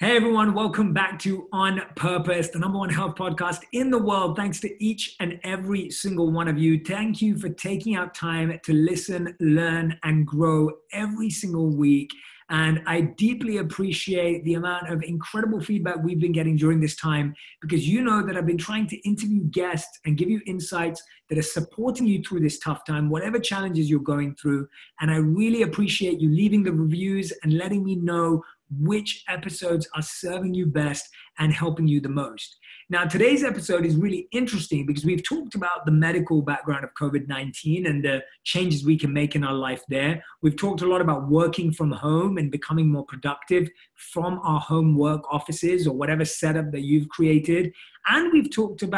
Hey everyone, welcome back to On Purpose, the number one health podcast in the world. Thanks to each and every single one of you. Thank you for taking out time to listen, learn, and grow every single week. And I deeply appreciate the amount of incredible feedback we've been getting during this time, because you know that I've been trying to interview guests and give you insights that are supporting you through this tough time, whatever challenges you're going through. And I really appreciate you leaving the reviews and letting me know which episodes are serving you best and helping you the most. Now, today's episode is really interesting because we've talked about the medical background of COVID-19 and the changes we can make in our life there. We've talked a lot about working from home and becoming more productive from our home work offices or whatever setup that you've created. And we've talked with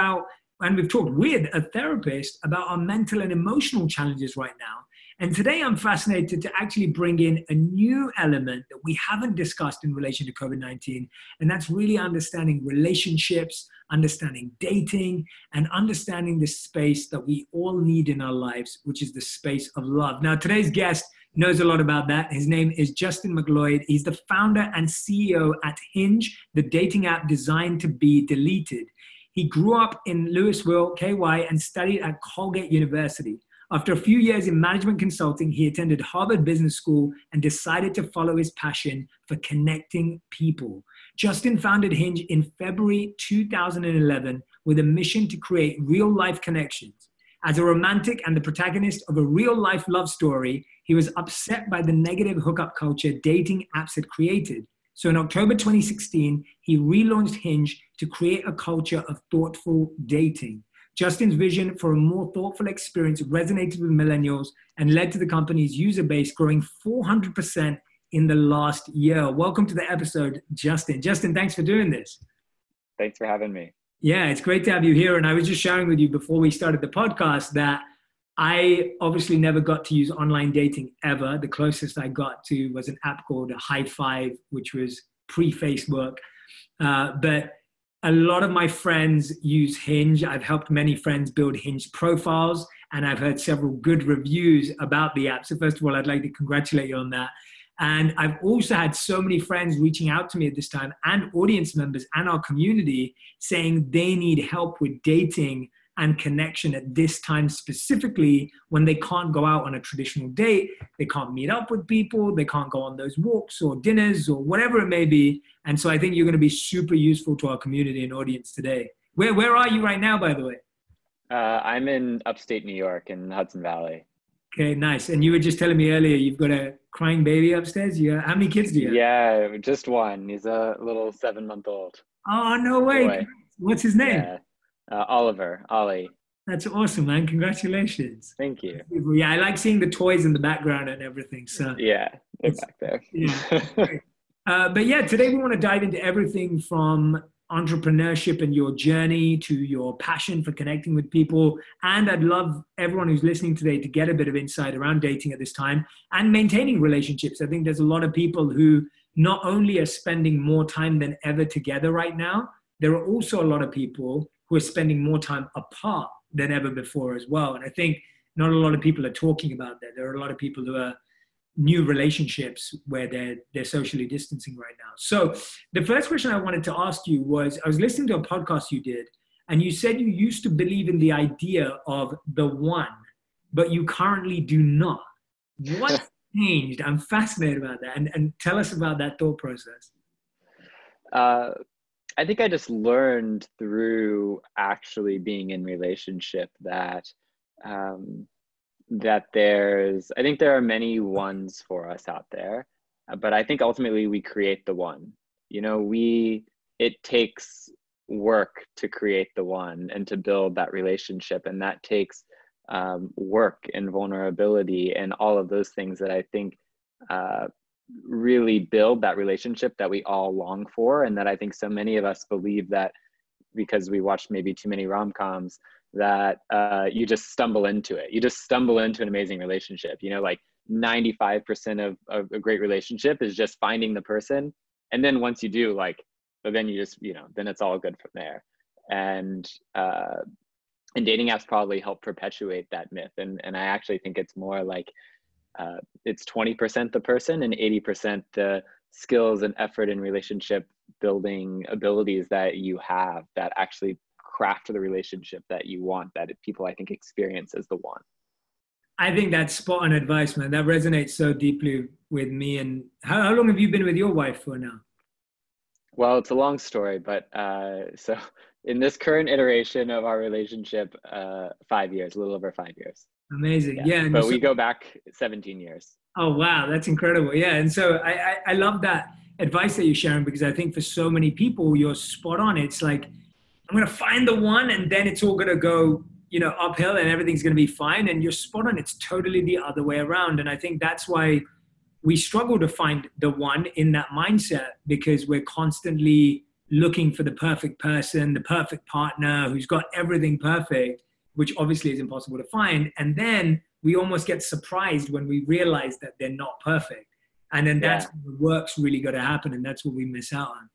a therapist about our mental and emotional challenges right now. And today I'm fascinated to actually bring in a new element that we haven't discussed in relation to COVID-19. And that's really understanding relationships, understanding dating, and understanding the space that we all need in our lives, which is the space of love. Now, today's guest knows a lot about that. His name is Justin McLeod. He's the founder and CEO at Hinge, the dating app designed to be deleted. He grew up in Louisville, KY, and studied at Colgate University. After a few years in management consulting, he attended Harvard Business School and decided to follow his passion for connecting people. Justin founded Hinge in February 2011 with a mission to create real-life connections. As a romantic and the protagonist of a real-life love story, he was upset by the negative hookup culture dating apps had created. So in October 2016, he relaunched Hinge to create a culture of thoughtful dating. Justin's vision for a more thoughtful experience resonated with millennials and led to the company's user base growing 400% in the last year. Welcome to the episode, Justin. Justin, thanks for doing this. Thanks for having me. Yeah, it's great to have you here. And I was just sharing with you before we started the podcast that I obviously never got to use online dating ever. The closest I got to was an app called High Five, which was pre-Facebook. But a lot of my friends use Hinge. I've helped many friends build Hinge profiles, and I've heard several good reviews about the app. So first of all, I'd like to congratulate you on that. And I've also had so many friends reaching out to me at this time, and audience members and our community saying they need help with dating and connection at this time, specifically when they can't go out on a traditional date, they can't meet up with people, they can't go on those walks or dinners or whatever it may be. And so I think you're going to be super useful to our community and audience today. Where are you right now, by the way? I'm in upstate New York in Hudson Valley. Okay, nice. And you were just telling me earlier you've got a crying baby upstairs. How many kids do you have? Yeah, just one. He's a little 7-month-old. Oh, no way. Boy. What's his name? Yeah. Oliver, Ollie. That's awesome, man. Congratulations. Thank you. Yeah, I like seeing the toys in the background and everything. So yeah, they're back there. Yeah. But yeah, today we want to dive into everything from entrepreneurship and your journey to your passion for connecting with people. And I'd love everyone who's listening today to get a bit of insight around dating at this time and maintaining relationships. I think there's a lot of people who not only are spending more time than ever together right now, there are also a lot of people who are spending more time apart than ever before as well. And I think not a lot of people are talking about that. There are a lot of people who are new relationships where they're socially distancing right now. So the first question I wanted to ask you was, I was listening to a podcast you did, and you said you used to believe in the idea of the one, but you currently do not. What changed? I'm fascinated about that. And tell us about that thought process. I think I just learned through actually being in relationship that I think there are many ones for us out there, but I think ultimately we create the one. You know, it takes work to create the one and to build that relationship, and that takes work and vulnerability and all of those things that I think really build that relationship that we all long for, and that I think so many of us believe that because we watched maybe too many rom-coms that you just stumble into it. You just stumble into an amazing relationship. You know, like 95% of a great relationship is just finding the person, and then once you do, but then you just, then it's all good from there. And dating apps probably help perpetuate that myth, and I actually think it's more like it's 20% the person and 80% the skills and effort and relationship building abilities that you have that actually craft the relationship that you want, that people, I think, experience as the one. I think that's spot on advice, man. That resonates so deeply with me. And how long have you been with your wife for now? Well, it's a long story, but so in this current iteration of our relationship, 5 years, a little over 5 years. Amazing. Yeah. Yeah. But we go back 17 years. Oh, wow. That's incredible. Yeah. And so I love that advice that you're sharing, because I think for so many people, you're spot on. It's like, I'm going to find the one, and then it's all going to go, uphill, and everything's going to be fine. And you're spot on. It's totally the other way around. And I think that's why we struggle to find the one in that mindset, because we're constantly looking for the perfect person, the perfect partner who's got everything perfect, which obviously is impossible to find. And then we almost get surprised when we realize that they're not perfect. And then that's when the work's really got to happen. And that's what we miss out on.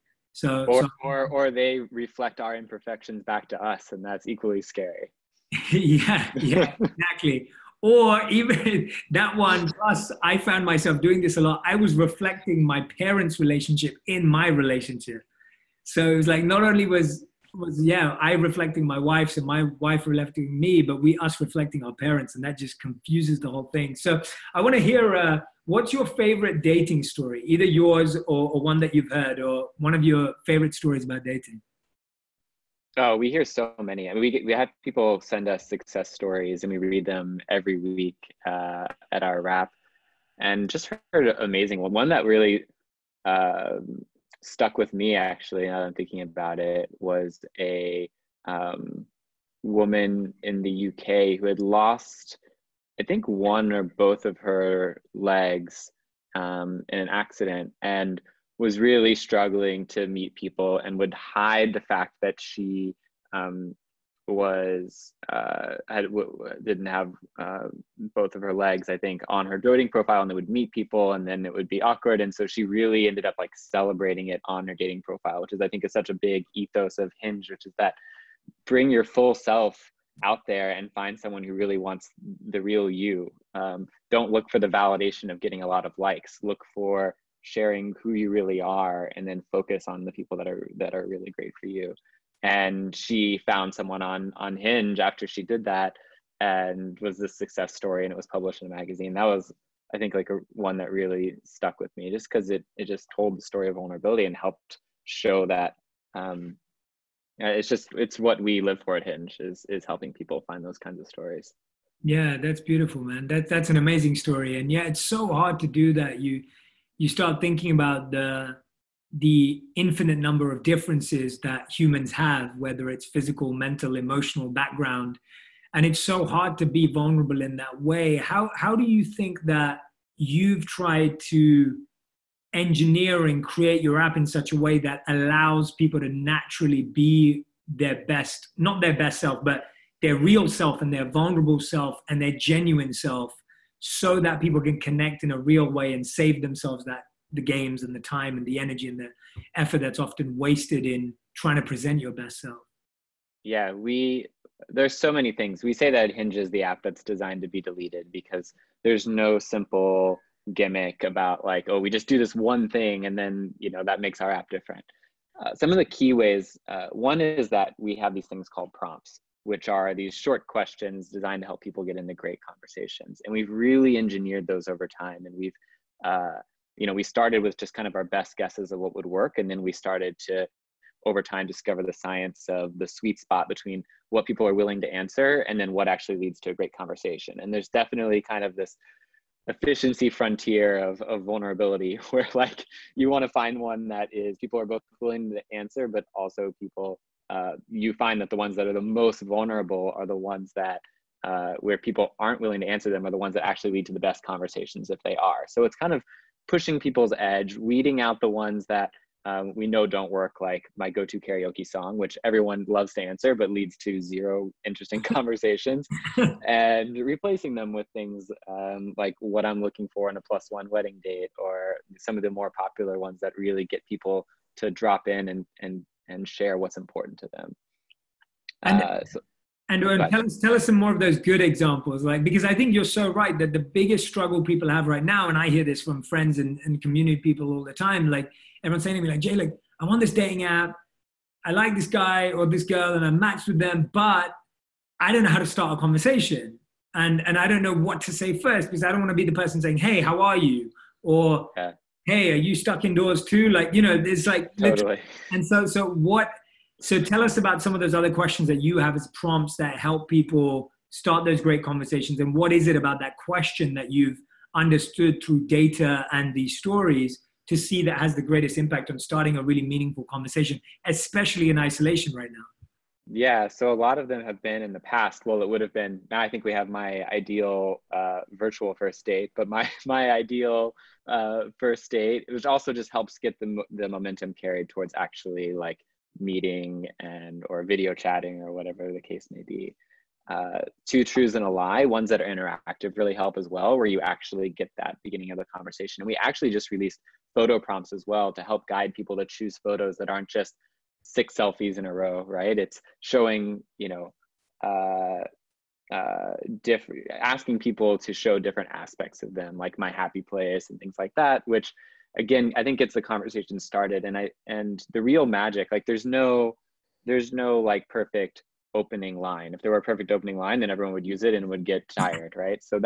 Or they reflect our imperfections back to us, and that's equally scary. yeah, exactly. Or even that one, plus I found myself doing this a lot. I was reflecting my parents' relationship in my relationship. So it was like, not only was I reflecting my wife's and my wife reflecting me, but us reflecting our parents, and that just confuses the whole thing. So I want to hear, what's your favorite dating story, either yours or one that you've heard, or one of your favorite stories about dating? Oh, we hear so many. I mean, we have people send us success stories, and we read them every week at our wrap, and just heard an amazing one. One that really stuck with me, actually, now that I'm thinking about it, was a woman in the UK who had lost, I think, one or both of her legs in an accident, and was really struggling to meet people, and would hide the fact that she didn't have both of her legs, I think, on her dating profile, and they would meet people, and then it would be awkward. And so she really ended up like celebrating it on her dating profile, which is, I think, is such a big ethos of Hinge, which is that bring your full self out there and find someone who really wants the real you. Don't look for the validation of getting a lot of likes. Look for sharing who you really are, and then focus on the people that are really great for you. And she found someone on Hinge after she did that, and was this success story, and it was published in a magazine. That was, I think, like one that really stuck with me, just because it just told the story of vulnerability and helped show that it's what we live for at Hinge, is helping people find those kinds of stories. Yeah, that's beautiful, man. That's an amazing story. And yeah, it's so hard to do that. You start thinking about the infinite number of differences that humans have, whether it's physical, mental, emotional background. And it's so hard to be vulnerable in that way. How do you think that you've tried to engineer and create your app in such a way that allows people to naturally be their best, not their best self, but their real self and their vulnerable self and their genuine self, so that people can connect in a real way and save themselves the games and the time and the energy and the effort that's often wasted in trying to present your best self? Yeah, there's so many things. We say that Hinge is the app that's designed to be deleted, because there's no simple gimmick about like, oh, we just do this one thing and then, that makes our app different. Some of the key ways, one is that we have these things called prompts, which are these short questions designed to help people get into great conversations. And we've really engineered those over time. And we've, we started with just kind of our best guesses of what would work. And then we started to, over time, discover the science of the sweet spot between what people are willing to answer and then what actually leads to a great conversation. And there's definitely kind of this efficiency frontier of vulnerability, where like you want to find one that is, people are both willing to answer, but also people, you find that the ones that are the most vulnerable are the ones that where people aren't willing to answer them are the ones that actually lead to the best conversations if they are. So it's kind of pushing people's edge, weeding out the ones that we know don't work, like my go-to karaoke song, which everyone loves to answer but leads to zero interesting conversations, and replacing them with things like what I'm looking for in a +1 wedding date, or some of the more popular ones that really get people to drop in and share what's important to them. And But tell us some more of those good examples, like, because I think you're so right that the biggest struggle people have right now, and I hear this from friends and community people all the time, like everyone's saying to me, like, Jay, like, I'm on this dating app, I like this guy or this girl, and I'm matched with them, but I don't know how to start a conversation, and I don't know what to say first because I don't want to be the person saying, "Hey, how are you?" or yeah, "Hey, are you stuck indoors too?" Like, there's like literally, totally. and so what? So tell us about some of those other questions that you have as prompts that help people start those great conversations. And what is it about that question that you've understood through data and these stories to see that has the greatest impact on starting a really meaningful conversation, especially in isolation right now? Yeah, so a lot of them have been in the past. Well, it would have been, now I think we have my ideal virtual first date, but my my ideal first date, which also just helps get the momentum carried towards actually like meeting and or video chatting or whatever the case may be. Two truths and a lie, ones that are interactive really help as well, where you actually get that beginning of the conversation. And we actually just released photo prompts as well to help guide people to choose photos that aren't just 6 selfies in a row, right? It's showing, uh, asking people to show different aspects of them, like my happy place and things like that, which again, I think gets the conversation started. And the real magic, like there's no like perfect opening line. If there were a perfect opening line, then everyone would use it and would get tired, right? So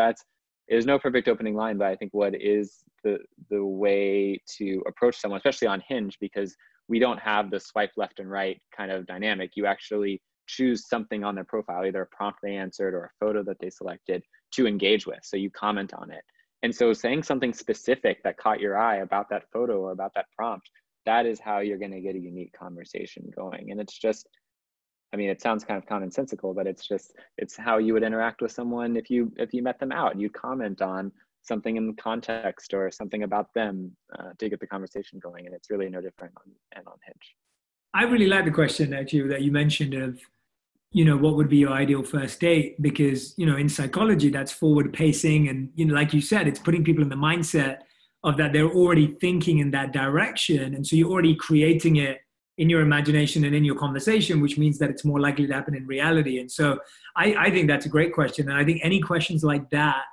there's no perfect opening line, but I think what is the way to approach someone, especially on Hinge, because we don't have the swipe left and right kind of dynamic. You actually choose something on their profile, either a prompt they answered or a photo that they selected to engage with. So you comment on it. And so saying something specific that caught your eye about that photo or about that prompt, that is how you're going to get a unique conversation going. And it's just, I mean, it sounds kind of commonsensical, but it's how you would interact with someone if you met them out. You'd comment on something in context or something about them to get the conversation going. And it's really no different on Hinge. I really like the question actually that you mentioned of, what would be your ideal first date? Because, in psychology, that's forward pacing. And, like you said, it's putting people in the mindset of that they're already thinking in that direction. And so you're already creating it in your imagination and in your conversation, which means that it's more likely to happen in reality. And so I think that's a great question. And I think any questions like that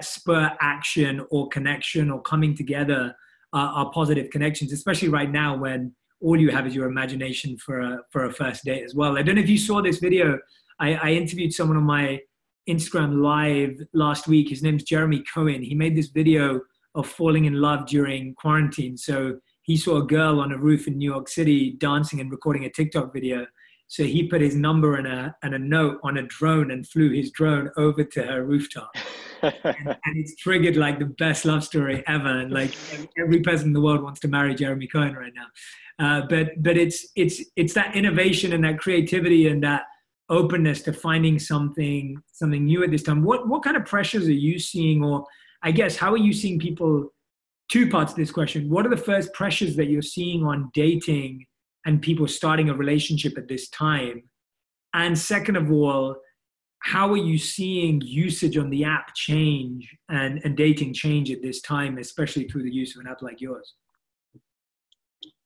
spur action or connection or coming together are positive connections, especially right now when all you have is your imagination for a first date as well. I don't know if you saw this video. I interviewed someone on my Instagram live last week. His name's Jeremy Cohen. He made this video of falling in love during quarantine. So he saw a girl on a roof in New York City dancing and recording a TikTok video. So he put his number and a note on a drone and flew his drone over to her rooftop. And it's triggered like the best love story ever. And like every person in the world wants to marry Jeremy Cohen right now. But it's that innovation and that creativity and that openness to finding something new at this time. What kind of pressures are you seeing, or I guess how are you seeing people? Two parts to this question. What are the first pressures that you're seeing on dating and people starting a relationship at this time? And second of all, how are you seeing usage on the app change and dating change at this time, especially through the use of an app like yours?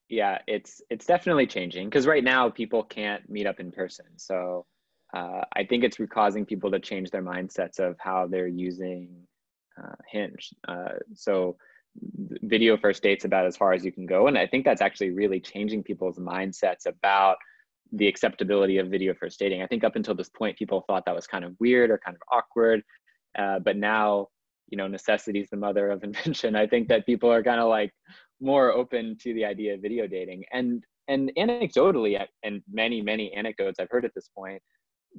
Yeah, it's definitely changing because right now people can't meet up in person. So I think it's causing people to change their mindsets of how they're using Hinge. So video first dates about as far as you can go. And I think that's actually really changing people's mindsets about the acceptability of video first dating. I think up until this point, people thought that was kind of weird or kind of awkward. But now, necessity is the mother of invention. I think that people are kind of like more open to the idea of video dating. And anecdotally, and many anecdotes I've heard at this point,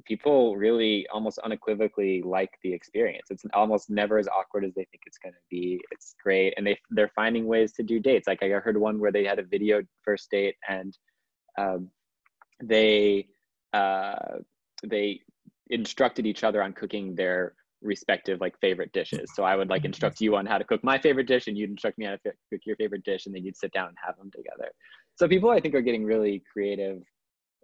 people really almost unequivocally like the experience. It's almost never as awkward as they think it's going to be. It's great. And they're finding ways to do dates. Like I heard one where they had a video first date and they instructed each other on cooking their respective like favorite dishes. So I would like instruct you on how to cook my favorite dish and you'd instruct me how to cook your favorite dish, and then you'd sit down and have them together. So people I think are getting really creative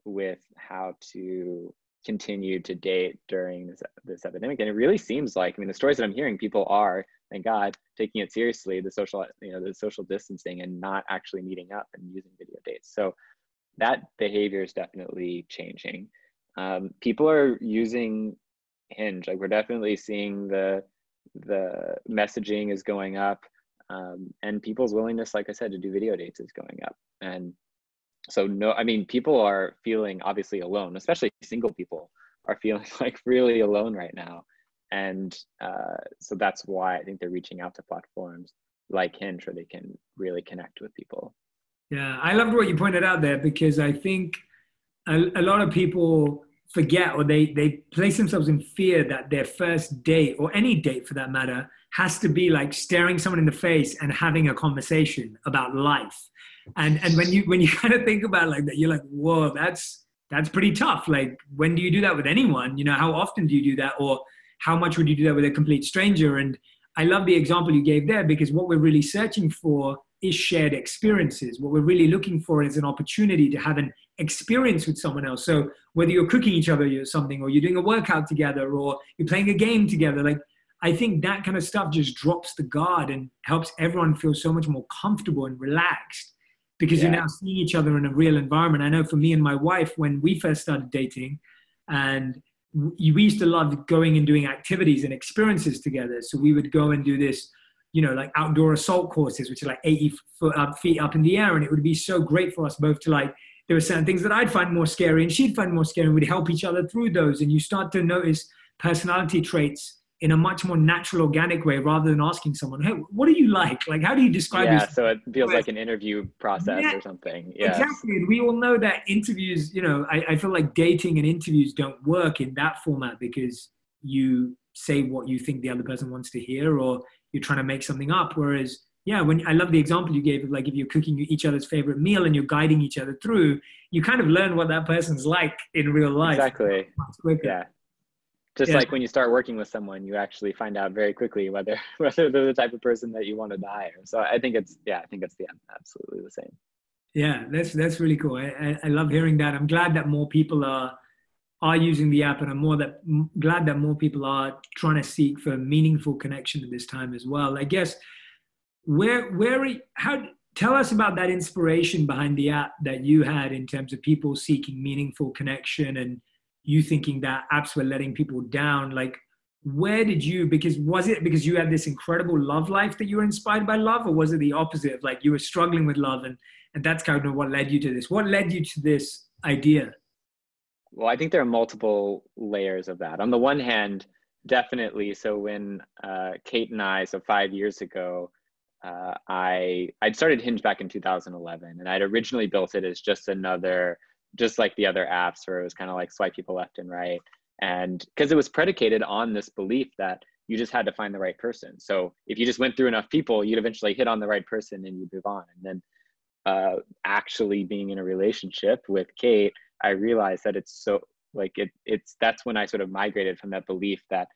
with how to continue to date during this epidemic. And it really seems like, I mean, the stories that I'm hearing, people are, thank God, taking it seriously, the social distancing and not actually meeting up and using video dates. So that behavior is definitely changing. people are using Hinge. Like we're definitely seeing the messaging is going up, and people's willingness, like I said, to do video dates is going up. And so no, I mean, people are feeling obviously alone, especially single people are feeling like really alone right now. And so that's why I think they're reaching out to platforms like Hinge where they can really connect with people. Yeah, I loved what you pointed out there, because I think a lot of people forget, or they place themselves in fear that their first date, or any date for that matter, has to be like staring someone in the face and having a conversation about life. And when you kind of think about it like that, you're like, whoa, that's pretty tough. Like, when do you do that with anyone? You know, how often do you do that? Or how much would you do that with a complete stranger? And I love the example you gave there, because what we're really searching for is shared experiences. What we're really looking for is an opportunity to have an experience with someone else. So whether you're cooking each other something, or you're doing a workout together, or you're playing a game together, like, I think that kind of stuff just drops the guard and helps everyone feel so much more comfortable and relaxed, because you're now seeing each other in a real environment. I know for me and my wife, when we first started dating, and we used to love going and doing activities and experiences together. So we would go and do this, you know, like outdoor assault courses, which are like 80 feet up in the air. And it would be so great for us both to, like, there were certain things that I'd find more scary and she'd find more scary, and we'd help each other through those. And you start to notice personality traits in a much more natural, organic way, rather than asking someone, hey, what do you like? Like, how do you describe yourself? So it feels like an interview process or something. Yes. Exactly. And we all know that interviews, you know, I feel like dating and interviews don't work in that format, because you say what you think the other person wants to hear, or you're trying to make something up. Whereas, when I love the example you gave of, like, if you're cooking each other's favorite meal and you're guiding each other through, you kind of learn what that person's like in real life. Exactly. Yeah. Just like when you start working with someone, you actually find out very quickly whether they're the type of person that you wanted to hire. So I think it's absolutely the same. Yeah, that's really cool. I love hearing that. I'm glad that more people are using the app, and I'm glad that more people are trying to seek for meaningful connection at this time as well. I guess tell us about that inspiration behind the app that you had, in terms of people seeking meaningful connection, and you thinking that apps were letting people down. Like, was it because you had this incredible love life that you were inspired by love, or was it the opposite of, like, you were struggling with love, and that's kind of what led you to this? What led you to this idea? Well, I think there are multiple layers of that. On the one hand, definitely. So when Kate and I, so 5 years ago, I'd started Hinge back in 2011, and I'd originally built it as just like the other apps, where it was kind of like swipe people left and right. And because it was predicated on this belief that you just had to find the right person. So if you just went through enough people, you'd eventually hit on the right person and you'd move on. And then actually being in a relationship with Kate, I realized that it's so, like, that's when I sort of migrated from that belief that,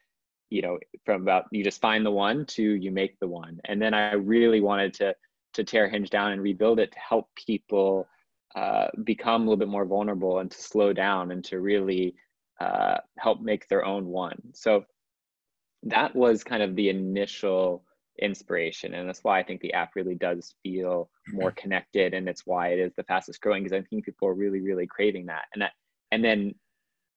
you know, from about you just find the one to you make the one. And then I really wanted to tear Hinge down and rebuild it to help people become a little bit more vulnerable, and to slow down, and to really help make their own one. So that was kind of the initial inspiration, and that's why I think the app really does feel more connected, and it's why it is the fastest growing, because I think people are really, really craving that. And then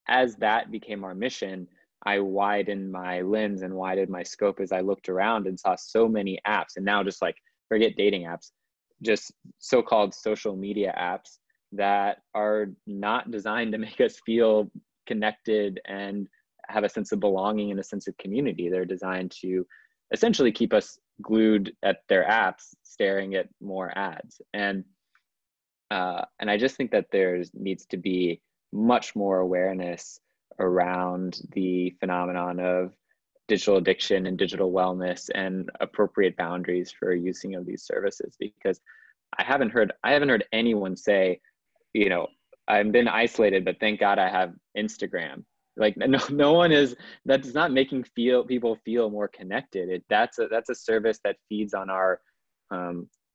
as that became our mission, I widened my lens and widened my scope as I looked around and saw so many apps. And now, just like, forget dating apps, just so-called social media apps that are not designed to make us feel connected and have a sense of belonging and a sense of community. They're designed to essentially keep us glued at their apps, staring at more ads. And I just think that there needs to be much more awareness around the phenomenon of digital addiction and digital wellness, and appropriate boundaries for using of these services. Because I haven't heard anyone say, you know, I've been isolated, but thank God I have Instagram. Like, no one is, that's not making people feel more connected. That's a service that feeds on our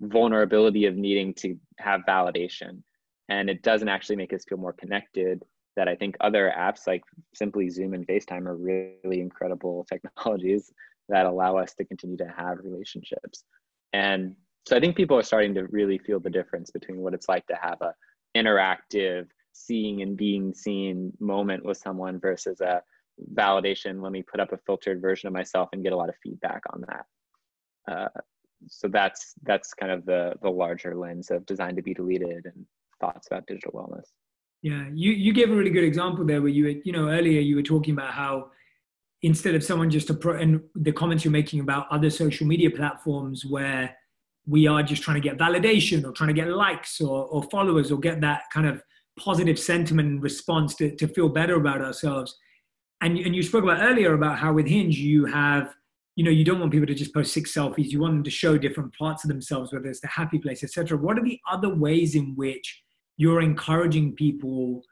vulnerability of needing to have validation. And it doesn't actually make us feel more connected. That I think other apps like simply Zoom and FaceTime are really incredible technologies that allow us to continue to have relationships. And so I think people are starting to really feel the difference between what it's like to have a interactive seeing and being seen moment with someone versus a validation, let me put up a filtered version of myself and get a lot of feedback on that. So that's kind of the larger lens of Designed to be Deleted and thoughts about digital wellness. Yeah, you gave a really good example there where earlier you were talking about how instead of someone just and the comments you're making about other social media platforms where we are just trying to get validation or trying to get likes or followers or get that kind of positive sentiment and response to feel better about ourselves. And you spoke about earlier about how with Hinge you have, you don't want people to just post 6 selfies. You want them to show different parts of themselves, whether it's the happy place, etc. What are the other ways in which you're encouraging people,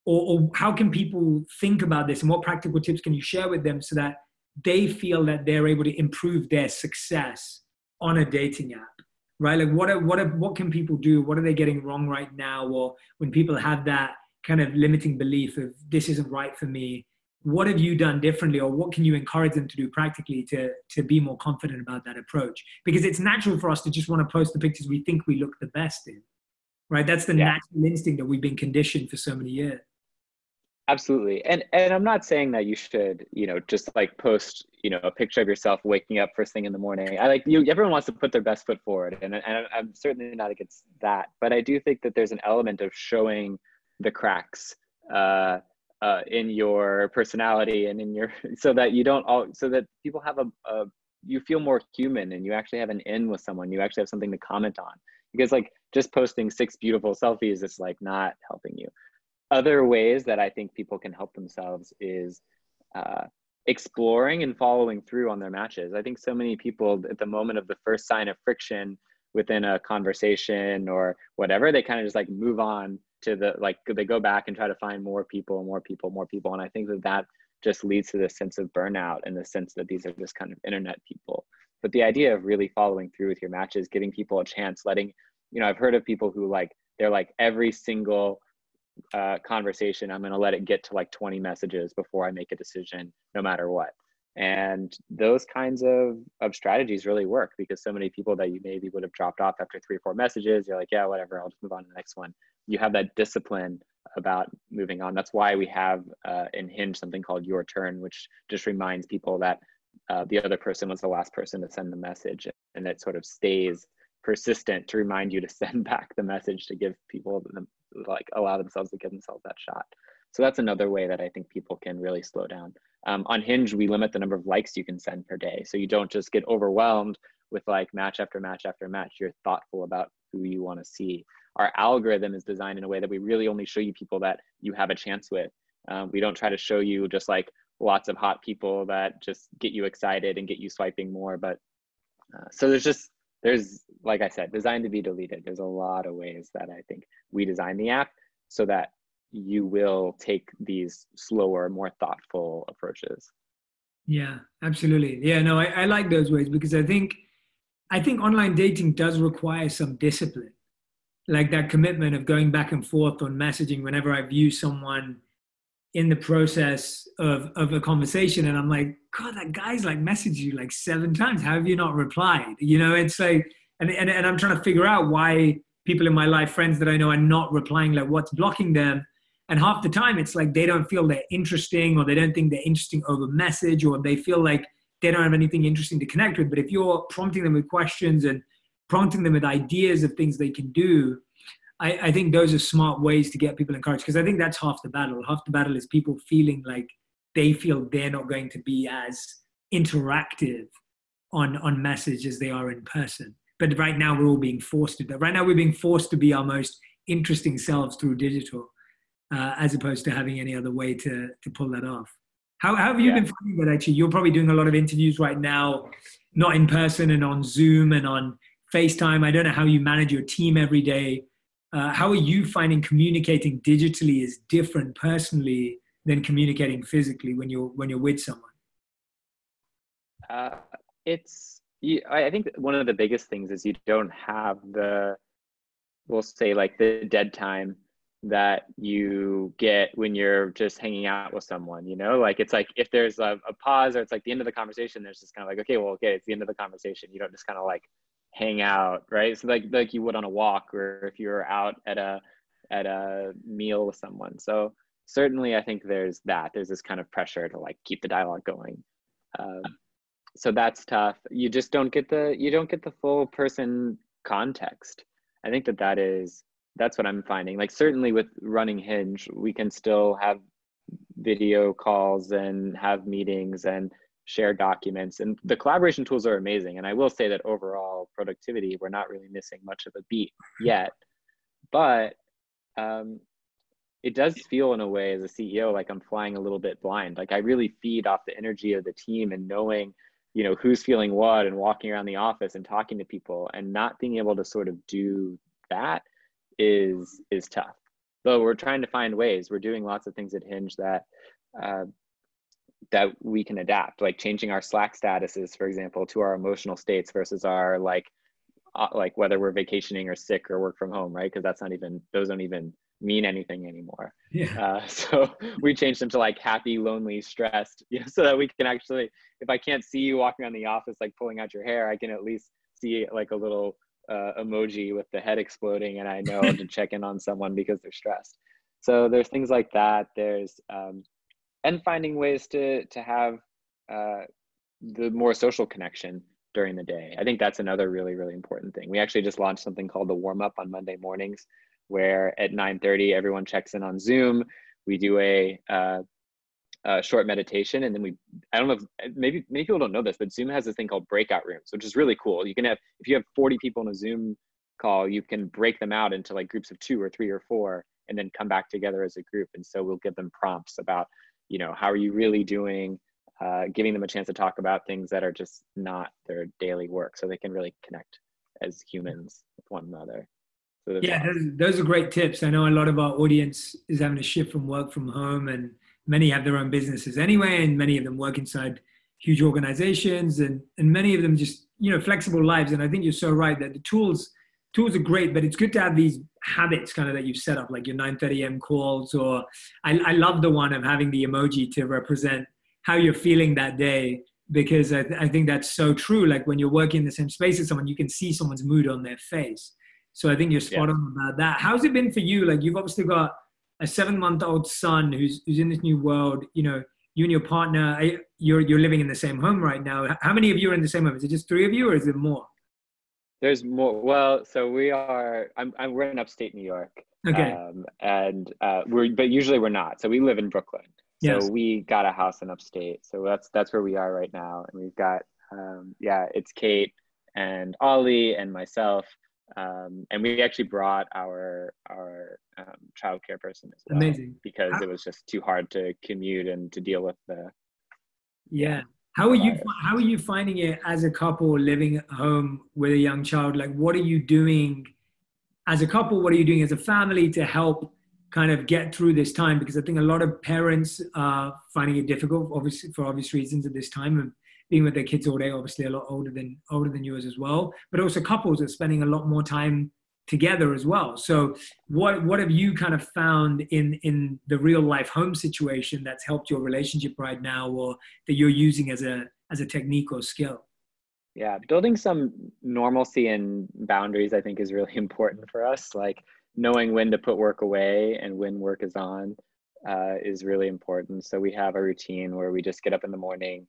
or how can people think about this, and what practical tips can you share with them so that they feel that they're able to improve their success on a dating app, right? Like what can people do? What are they getting wrong right now? Or when people have that kind of limiting belief of this isn't right for me, what have you done differently, or what can you encourage them to do practically to be more confident about that approach? Because it's natural for us to just want to post the pictures we think we look the best in, right? That's the natural instinct that we've been conditioned for so many years. Absolutely. And I'm not saying that you should, just like post, a picture of yourself waking up first thing in the morning. Everyone wants to put their best foot forward, and I'm certainly not against that. But I do think that there's an element of showing the cracks in your personality and in your, so that people have you feel more human and you actually have an in with someone. You actually have something to comment on, because like just posting 6 beautiful selfies is like not helping you. Other ways that I think people can help themselves is exploring and following through on their matches. I think so many people at the moment of the first sign of friction within a conversation or whatever, they kind of just like move on to they go back and try to find more people. And I think that just leads to this sense of burnout and the sense that these are just kind of internet people. But the idea of really following through with your matches, giving people a chance, I've heard of people who they're like every single conversation, I'm going to let it get to like 20 messages before I make a decision, no matter what. And those kinds of strategies really work, because so many people that you maybe would have dropped off after 3 or 4 messages, you're like, yeah, whatever, I'll just move on to the next one. You have that discipline about moving on. That's why we have in Hinge something called Your Turn, which just reminds people that the other person was the last person to send the message, and it sort of stays persistent to remind you to send back the message, to give people allow themselves to give themselves that shot. So that's another way that I think people can really slow down. On Hinge, we limit the number of likes you can send per day, so you don't just get overwhelmed with like match after match after match. You're thoughtful about who you want to see. Our algorithm is designed in a way that we really only show you people that you have a chance with. We don't try to show you just like lots of hot people that just get you excited and get you swiping more. But so there's, like I said, Designed to be Deleted. There's a lot of ways that I think we design the app so that you will take these slower, more thoughtful approaches. Yeah, absolutely. Yeah, no, I like those ways, because I think online dating does require some discipline, like that commitment of going back and forth on messaging whenever I view someone in the process of a conversation, and I'm like, God, that guy's like messaged you like 7 times. How have you not replied? It's like, and I'm trying to figure out why people in my life, friends that I know, are not replying, like what's blocking them. And half the time it's like they don't feel they're interesting, or they don't think they're interesting over message, or they feel like they don't have anything interesting to connect with. But if you're prompting them with questions and prompting them with ideas of things they can do, I think those are smart ways to get people encouraged, because I think that's half the battle. Half the battle is people feeling like they feel they're not going to be as interactive on message as they are in person. But right now we're all being forced to do that. Right now we're being forced to be our most interesting selves through digital, as opposed to having any other way to pull that off. How have you been finding that actually? You're probably doing a lot of interviews right now, not in person, and on Zoom and on FaceTime. I don't know how you manage your team every day. How are you finding communicating digitally is different personally than communicating physically when you're with someone? I think one of the biggest things is you don't have we'll say like the dead time that you get when you're just hanging out with someone, like it's like if there's a pause, or it's like the end of the conversation, there's just kind of like, okay, it's the end of the conversation. You don't just kind of like hang out, right? So like you would on a walk, or if you're out at at a meal with someone. So certainly I think there's this kind of pressure to like keep the dialogue going. So that's tough. You just don't get the full person context. I think that's what I'm finding. Like certainly with running Hinge, we can still have video calls and have meetings and share documents, and the collaboration tools are amazing. And I will say that overall productivity, we're not really missing much of a beat yet, but it does feel in a way as a CEO like I'm flying a little bit blind. Like I really feed off the energy of the team and knowing, you know, who's feeling what, and walking around the office and talking to people, and not being able to sort of do that is tough. Though we're trying to find ways. We're doing lots of things at Hinge that that we can adapt, like changing our Slack statuses, for example, to our emotional states versus our like whether we're vacationing or sick or work from home, right? Because those don't even mean anything anymore. Yeah. So we changed them to like happy, lonely, stressed, you know, so that we can actually, if I can't see you walking around the office like pulling out your hair, I can at least see like a little emoji with the head exploding, and I know to check in on someone because they're stressed. So there's things like that. There's and finding ways to have the more social connection during the day. I think that's another really, really important thing. We actually just launched something called the warm up on Monday mornings, where at 9:30 everyone checks in on Zoom. We do a short meditation, and then I don't know if maybe many people don't know this, but Zoom has this thing called breakout rooms, which is really cool. You can have, if you have 40 people in a Zoom call, you can break them out into like groups of 2 or 3 or 4, and then come back together as a group. And so we'll give them prompts about, you know, how are you really doing, giving them a chance to talk about things that are just not their daily work, so they can really connect as humans with one another. So Yeah, those are great tips. I know a lot of our audience is having to shift from work from home, and many have their own businesses anyway, and many of them work inside huge organizations, and many of them just, you know, flexible lives. And I think you're so right that the tools are great, but it's good to have these habits kind of that you've set up, like your 9:30 a.m. calls, or I love the one of having the emoji to represent how you're feeling that day, because I think that's so true. Like when you're working in the same space as someone, you can see someone's mood on their face. So I think you're spot on about that. How's it been for you? Like you've obviously got a 7-month-old son who's in this new world. You know, you and your partner, you're living in the same home right now. How many of you are in the same home? Is it just 3 of you, or is it more? There's more. Well, so we're in upstate New York. Okay. But usually we're not. So we live in Brooklyn. So Yes. we got a house in upstate. So that's where we are right now. And we've got, it's Kate and Ollie and myself. And we actually brought our childcare person as well. Amazing. Because it was just too hard to commute and to deal with the. Yeah. How are you finding it as a couple living at home with a young child? Like, what are you doing as a couple? What are you doing as a family to help kind of get through this time? Because I think a lot of parents are finding it difficult, obviously for obvious reasons at this time of being with their kids all day, obviously a lot older than yours as well. But also couples are spending a lot more time together as well. So what have you kind of found in the real life home situation that's helped your relationship right now, or that you're using as a technique or skill? Yeah, building some normalcy and boundaries, I think, is really important for us. Like knowing when to put work away and when work is on is really important. So we have a routine where we just get up in the morning,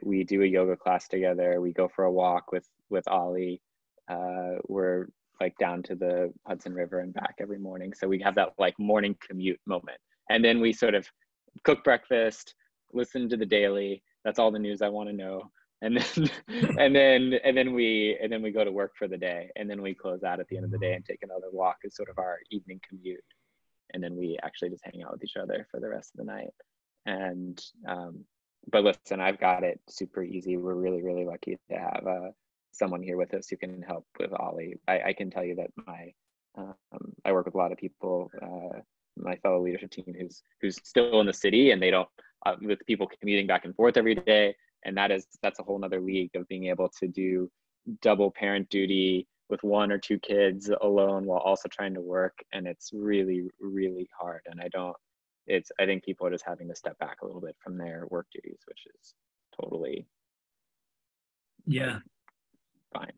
we do a yoga class together, we go for a walk with Ollie. We're like down to the Hudson River and back every morning. So we have that like morning commute moment. And then we sort of cook breakfast, listen to the daily. That's all the news I want to know. And then we go to work for the day, and then we close out at the end of the day and take another walk as sort of our evening commute, and then we actually just hang out with each other for the rest of the night. And but listen, I've got it super easy. We're really, really lucky to have someone here with us who can help with Ollie. I can tell you that I work with a lot of people, my fellow leadership team who's still in the city, and they don't with people commuting back and forth every day. And that's a whole nother league of being able to do double parent duty with 1 or 2 kids alone while also trying to work. And it's really, really hard. And I think people are just having to step back a little bit from their work duties, which is totally fine.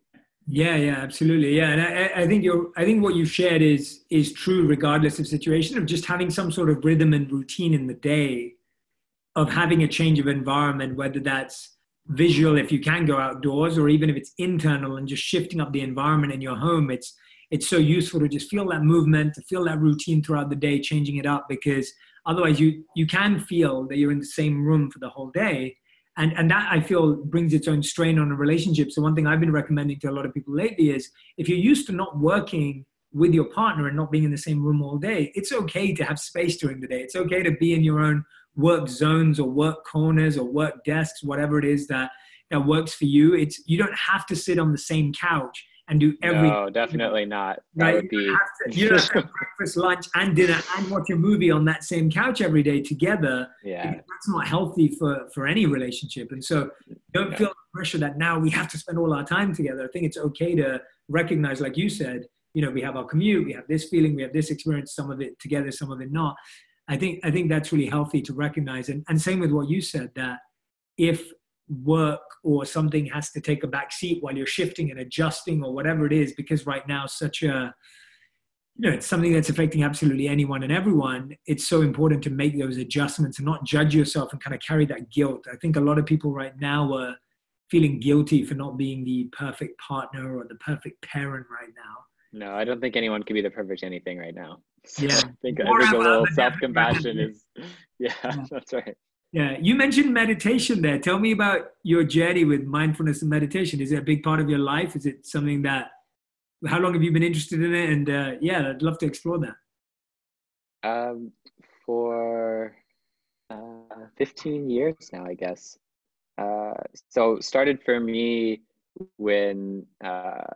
Yeah, absolutely. Yeah, and I think what you shared is true regardless of situation, of just having some sort of rhythm and routine in the day, of having a change of environment, whether that's visual if you can go outdoors, or even if it's internal and just shifting up the environment in your home. It's so useful to just feel that movement, to feel that routine throughout the day, changing it up, because otherwise you can feel that you're in the same room for the whole day. And that, I feel, brings its own strain on a relationship. So one thing I've been recommending to a lot of people lately is, if you're used to not working with your partner and not being in the same room all day, it's okay to have space during the day. It's okay to be in your own work zones or work corners or work desks, whatever it is that works for you. It's, you don't have to sit on the same couch and do everything, No, definitely not. That right? would be, You don't have to have breakfast, lunch, and dinner and watch a movie on that same couch every day together, because yeah, that's not healthy for any relationship. And so don't no, feel the pressure that now we have to spend all our time together. I think it's okay to recognize, like you said, we have our commute, we have this feeling, we have this experience, some of it together, some of it not. I think that's really healthy to recognize. And same with what you said, that if work or something has to take a back seat while you're shifting and adjusting or whatever it is, because right now such a, it's something that's affecting absolutely anyone and everyone, it's so important to make those adjustments and not judge yourself and kind of carry that guilt. I think a lot of people right now are feeling guilty for not being the perfect partner or the perfect parent right now. no, I don't think anyone can be the perfect anything right now. So Yeah. I think a Forever, little but definitely self-compassion right is, yeah, now. that's right. Yeah, you mentioned meditation there. Tell me about your journey with mindfulness and meditation. Is it a big part of your life? Is it something that, how long have you been interested in it? And yeah, I'd love to explore that. Um, for 15 years now, I guess. Uh, so started for me when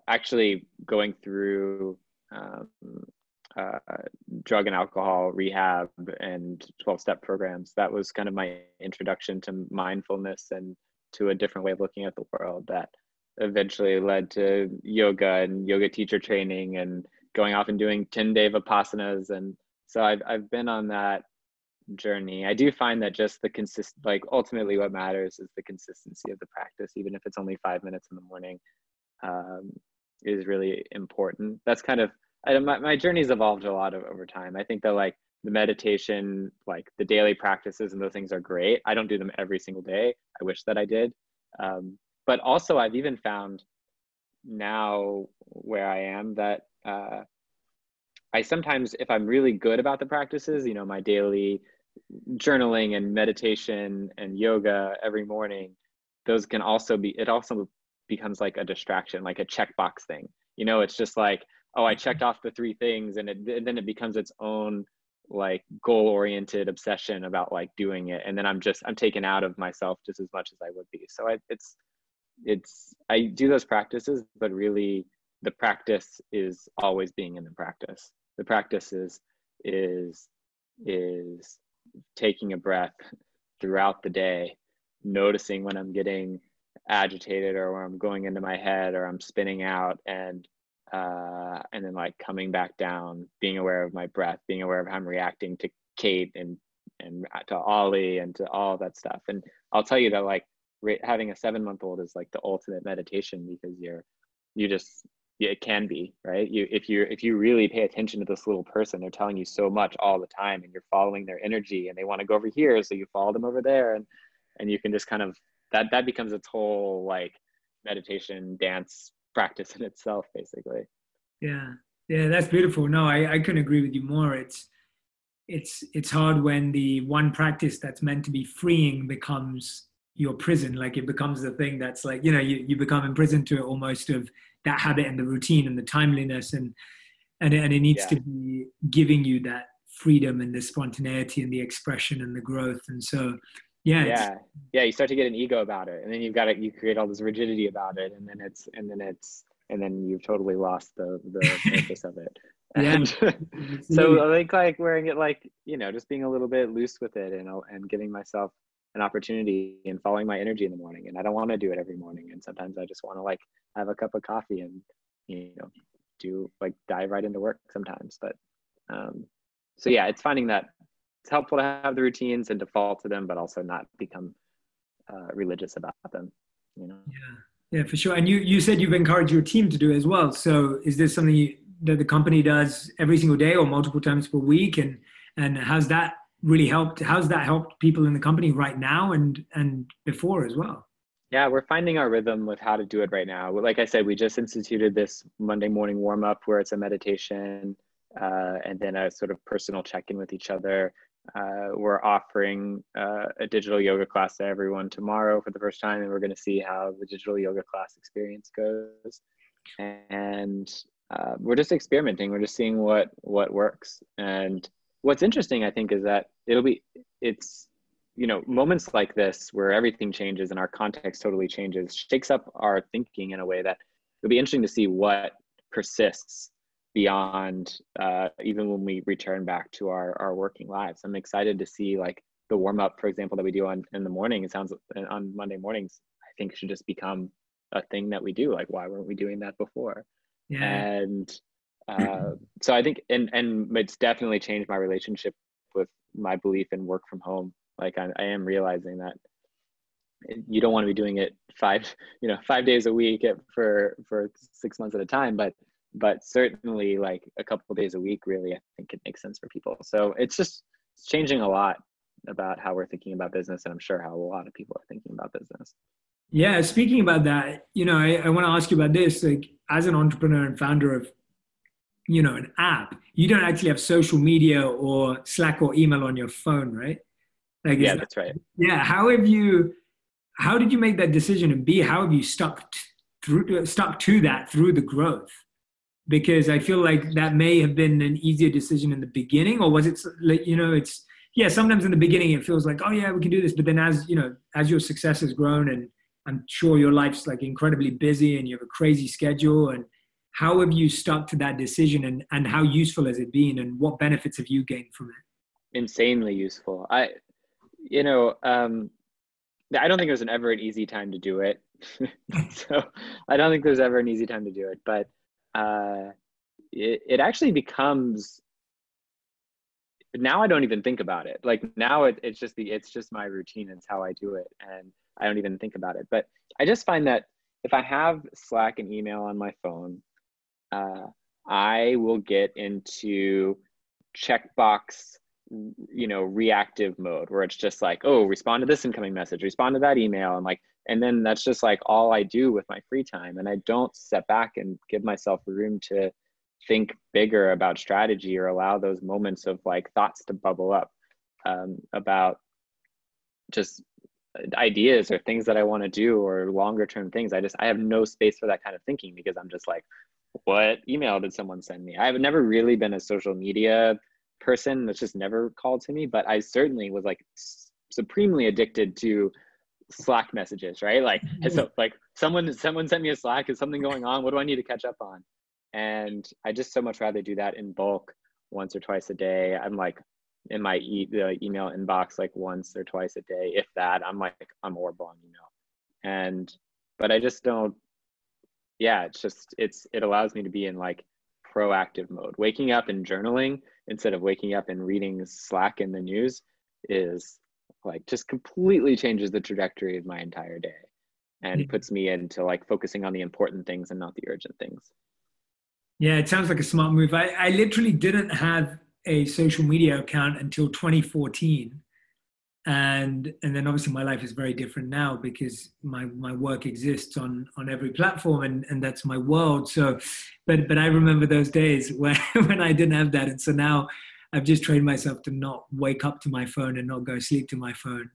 actually going through um, uh, drug and alcohol rehab and 12-step programs. That was kind of my introduction to mindfulness and to a different way of looking at the world, that eventually led to yoga and yoga teacher training and going off and doing 10-day vipassanas. And so I've been on that journey. I do find that just the like ultimately what matters is the consistency of the practice, even if it's only 5 minutes in the morning, um, is really important. That's kind of, my journey's evolved a lot over time. I think that like the meditation, like the daily practices and those things are great. I don't do them every single day. I wish that I did. But also I've even found now where I am that I sometimes, if I'm really good about the practices, my daily journaling and meditation and yoga every morning, those can also be, it also becomes like a distraction, like a checkbox thing. It's just like, oh, I checked off the 3 things, and then it becomes its own like goal-oriented obsession about like doing it. And then I'm taken out of myself just as much as I would be. So I do those practices, but really the practice is always being in the practice. The practice is taking a breath throughout the day, noticing when I'm getting agitated or when I'm going into my head or I'm spinning out, and then like coming back down, being aware of my breath, being aware of how I'm reacting to Kate and to Ollie and to all that stuff. And I'll tell you that like having a 7-month-old is like the ultimate meditation, because you just, it can be, right? If you really pay attention to this little person, they're telling you so much all the time, and you're following their energy, and they want to go over here, so you follow them over there, and you can just kind of, that becomes its whole like meditation dance practice in itself, basically. Yeah, yeah, that's beautiful. No, I couldn't agree with you more. It's hard when the one practice that's meant to be freeing becomes your prison. Like it becomes the thing that's like, you become imprisoned to it almost, of that habit and the routine and the timeliness, and it needs Yeah. to be giving you that freedom and the spontaneity and the expression and the growth. And so yeah, it's Yeah. Yeah. You start to get an ego about it, and then you create all this rigidity about it. And then you've totally lost the purpose of it. yeah, And absolutely. so I think like wearing it, like, just being a little bit loose with it, and giving myself an opportunity and following my energy in the morning. And I don't want to do it every morning. And sometimes I just want to like have a cup of coffee and, do like dive right into work sometimes. But, so yeah, it's finding that it's helpful to have the routines and default to them, but also not become religious about them. Yeah. Yeah, for sure. And you said you've encouraged your team to do it as well. So is this something that the company does every single day or multiple times per week? And how's that really helped? How's that helped people in the company right now and before as well? Yeah, we're finding our rhythm with how to do it right now. Like I said, we just instituted this Monday morning warm up where it's a meditation and then a sort of personal check-in with each other. We're offering a digital yoga class to everyone tomorrow for the first time, and we're going to see how the digital yoga class experience goes. And we're just experimenting. We're just seeing what works. And what's interesting, I think, is that it's moments like this where everything changes and our context totally changes, shakes up our thinking in a way that it'll be interesting to see what persists beyond even when we return back to our working lives. I'm excited to see like the warm up, for example, that we do in the morning. It sounds on Monday mornings, I think should just become a thing that we do. Like, why weren't we doing that before? Yeah. And so I think, and it's definitely changed my relationship with my belief in work from home. Like I am realizing that you don't want to be doing it 5 days a week for 6 months at a time, but certainly like a couple of days a week, really, I think it makes sense for people. So it's changing a lot about how we're thinking about business. And I'm sure how a lot of people are thinking about business. Yeah. Speaking about that, I want to ask you about this. Like as an entrepreneur and founder of, an app, you don't actually have social media or Slack or email on your phone, right? Like, yeah, that's right. Yeah. How did you make that decision? And B, how have you stuck to that through the growth? Because I feel like that may have been an easier decision in the beginning, or was it like, sometimes in the beginning it feels like, oh yeah, we can do this. But then as your success has grown, and I'm sure your life's like incredibly busy and you have a crazy schedule, and how have you stuck to that decision, and how useful has it been, and what benefits have you gained from it? Insanely useful. I don't think there's ever an easy time to do it. So I don't think there's ever an easy time to do it, but it actually becomes, now I don't even think about it. Like now it's just my routine. It's how I do it. And I don't even think about it. But I just find that if I have Slack and email on my phone, I will get into checkbox, reactive mode where it's just like, oh, respond to this incoming message, respond to that email. And then that's just like all I do with my free time. And I don't step back and give myself room to think bigger about strategy or allow those moments of like thoughts to bubble up about just ideas or things that I want to do or longer term things. I have no space for that kind of thinking because I'm just like, what email did someone send me? I've never really been a social media person. That's just never called to me, but I certainly was like supremely addicted to Slack messages, right? Like, so like someone sent me a Slack, is something going on? What do I need to catch up on? And I just so much rather do that in bulk once or twice a day. I'm like in my email inbox like once or twice a day, if that. I'm horrible on email. But I just don't, yeah, it allows me to be in like proactive mode. Waking up and journaling instead of waking up and reading Slack in the news is like just completely changes the trajectory of my entire day and puts me into like focusing on the important things and not the urgent things. Yeah, it sounds like a smart move. I literally didn't have a social media account until 2014. And then obviously my life is very different now because my work exists on every platform and that's my world. So, but I remember those days when I didn't have that. And so now I've just trained myself to not wake up to my phone and not go sleep to my phone.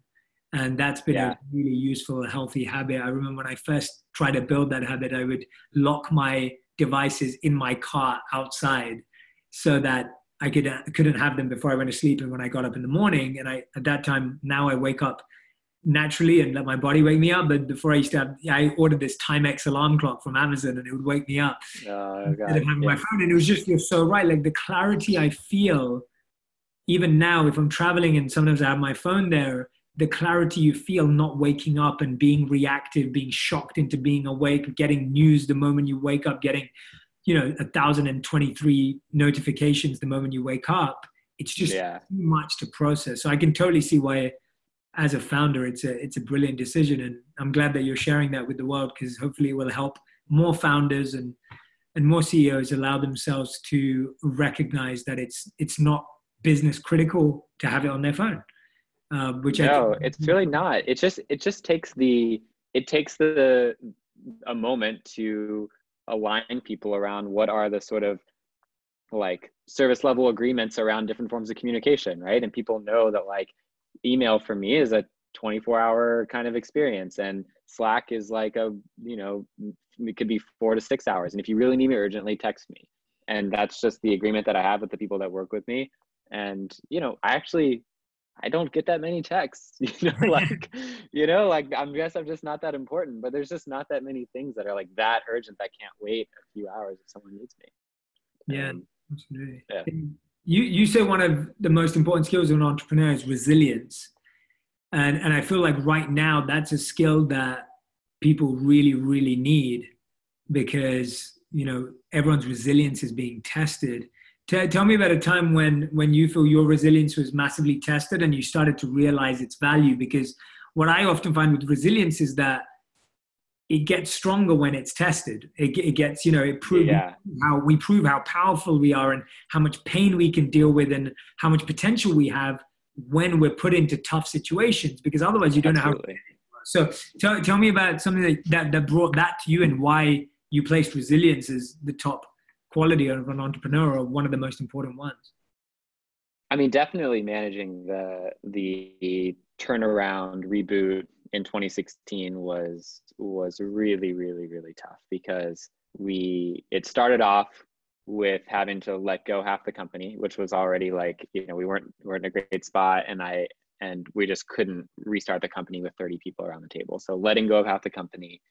And that's been a really useful, healthy habit. I remember when I first tried to build that habit, I would lock my devices in my car outside so that I couldn't have them before I went to sleep and when I got up in the morning. And at that time, now I wake up naturally and let my body wake me up. But before I ordered this Timex alarm clock from Amazon and it would wake me up instead of having my phone. And it was just, you're so right. Like the clarity I feel, even now, if I'm traveling and sometimes I have my phone there, the clarity you feel not waking up and being reactive, being shocked into being awake, getting news the moment you wake up, getting 1,023 notifications the moment you wake up. It's just too much to process. So I can totally see why as a founder, it's a brilliant decision. And I'm glad that you're sharing that with the world, because hopefully it will help more founders and more CEOs allow themselves to recognize that it's not business critical to have it on their phone. Which no, it's really not. It just takes a moment to align people around what are the sort of like service level agreements around different forms of communication, right? And people know that like email for me is a 24-hour kind of experience, and Slack is like it could be 4 to 6 hours. And if you really need me urgently, text me. And that's just the agreement that I have with the people that work with me. And, I don't get that many texts, I guess I'm just not that important, but there's just not that many things that are like that urgent that can't wait a few hours if someone needs me. Yeah, absolutely. Yeah. You say one of the most important skills of an entrepreneur is resilience. And I feel like right now that's a skill that people really, really need, because, everyone's resilience is being tested. Tell me about a time when you feel your resilience was massively tested and you started to realize its value. Because what I often find with resilience is that it gets stronger when it's tested. It gets, it proves how powerful we are and how much pain we can deal with and how much potential we have when we're put into tough situations, because otherwise you don't know how. So tell me about something that brought that to you and why you placed resilience as the top quality of an entrepreneur, or one of the most important ones. I mean, definitely managing the turnaround reboot in 2016 was really, really, really tough, because it started off with having to let go half the company, which was already like, we weren't in a great spot, and we just couldn't restart the company with 30 people around the table. So letting go of half the company